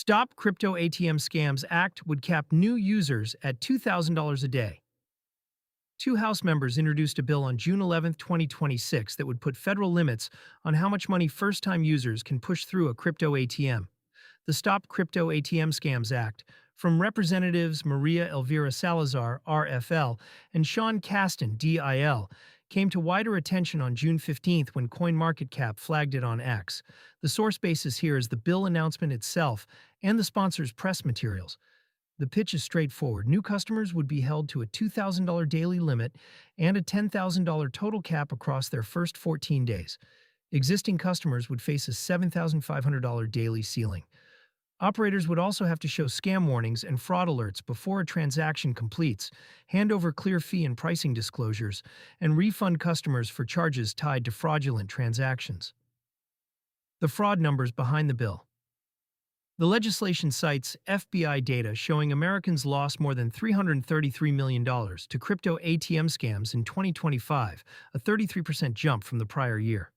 Stop Crypto ATM Scams Act would cap new users at $2,000 a day. Two House members introduced a bill on June 11, 2026 that would put federal limits on how much money first-time users can push through a crypto ATM. The Stop Crypto ATM Scams Act, from Representatives Maria Elvira Salazar, RFL, and Sean Casten, DIL, came to wider attention on June 15th when CoinMarketCap flagged it on X. The source basis here is the bill announcement itself and the sponsor's press materials. The pitch is straightforward. New customers would be held to a $2,000 daily limit and a $10,000 total cap across their first 14 days. Existing customers would face a $7,500 daily ceiling. Operators would also have to show scam warnings and fraud alerts before a transaction completes, hand over clear fee and pricing disclosures, and refund customers for charges tied to fraudulent transactions. The fraud numbers behind the bill. The legislation cites FBI data showing Americans lost more than $333 million to crypto ATM scams in 2025, a 33% jump from the prior year.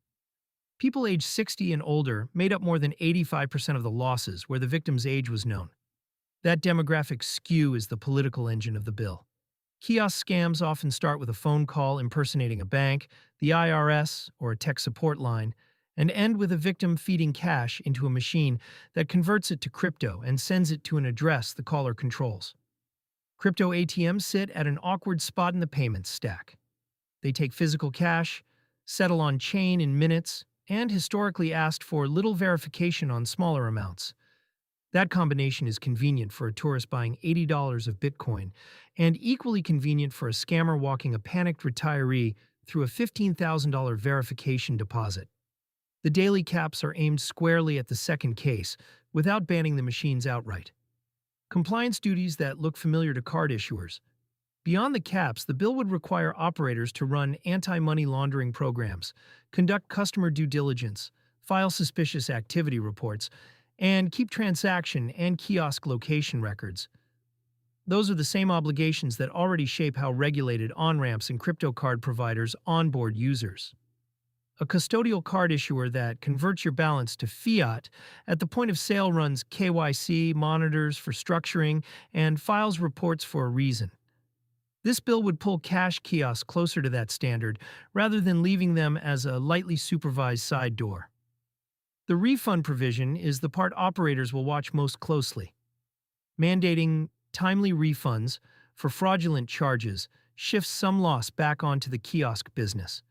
People aged 60 and older made up more than 85% of the losses where the victim's age was known. That demographic skew is the political engine of the bill. Kiosk scams often start with a phone call impersonating a bank, the IRS, or a tech support line, and end with a victim feeding cash into a machine that converts it to crypto and sends it to an address the caller controls. Crypto ATMs sit at an awkward spot in the payments stack. They take physical cash, settle on chain in minutes, and historically asked for little verification on smaller amounts. That combination is convenient for a tourist buying $80 of Bitcoin, and equally convenient for a scammer walking a panicked retiree through a $15,000 verification deposit. The daily caps are aimed squarely at the second case, without banning the machines outright. Compliance duties that look familiar to card issuers. Beyond the caps, the bill would require operators to run anti-money laundering programs, conduct customer due diligence, file suspicious activity reports, and keep transaction and kiosk location records. Those are the same obligations that already shape how regulated on-ramps and crypto card providers onboard users. A custodial card issuer that converts your balance to fiat at the point of sale runs KYC, monitors for structuring, and files reports for a reason. This bill would pull cash kiosks closer to that standard rather than leaving them as a lightly supervised side door. The refund provision is the part operators will watch most closely. Mandating timely refunds for fraudulent charges shifts some loss back onto the kiosk business,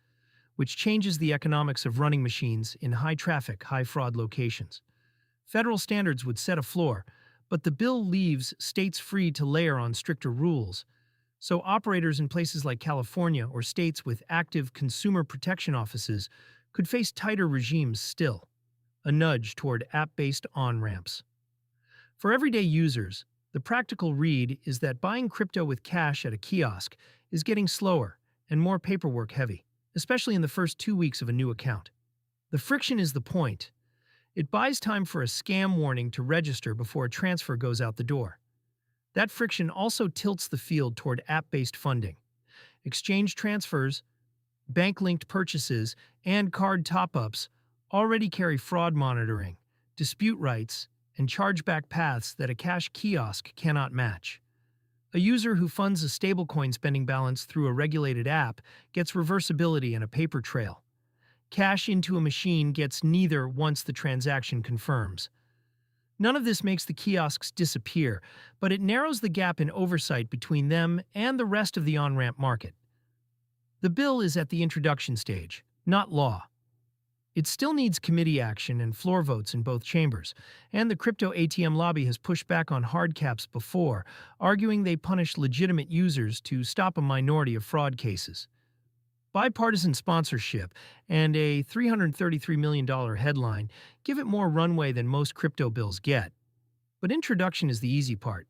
which changes the economics of running machines in high-traffic, high-fraud locations. Federal standards would set a floor, but the bill leaves states free to layer on stricter rules. So operators in places like California or states with active consumer protection offices could face tighter regimes still, a nudge toward app-based on-ramps. For everyday users, the practical read is that buying crypto with cash at a kiosk is getting slower and more paperwork heavy, especially in the first 2 weeks of a new account. The friction is the point. It buys time for a scam warning to register before a transfer goes out the door. That friction also tilts the field toward app-based funding. Exchange transfers, bank-linked purchases, and card top-ups already carry fraud monitoring, dispute rights, and chargeback paths that a cash kiosk cannot match. A user who funds a stablecoin spending balance through a regulated app gets reversibility and a paper trail. Cash into a machine gets neither once the transaction confirms. None of this makes the kiosks disappear, but it narrows the gap in oversight between them and the rest of the on-ramp market. The bill is at the introduction stage, not law. It still needs committee action and floor votes in both chambers, and the crypto ATM lobby has pushed back on hard caps before, arguing they punish legitimate users to stop a minority of fraud cases. Bipartisan sponsorship and a $333 million headline give it more runway than most crypto bills get. But introduction is the easy part.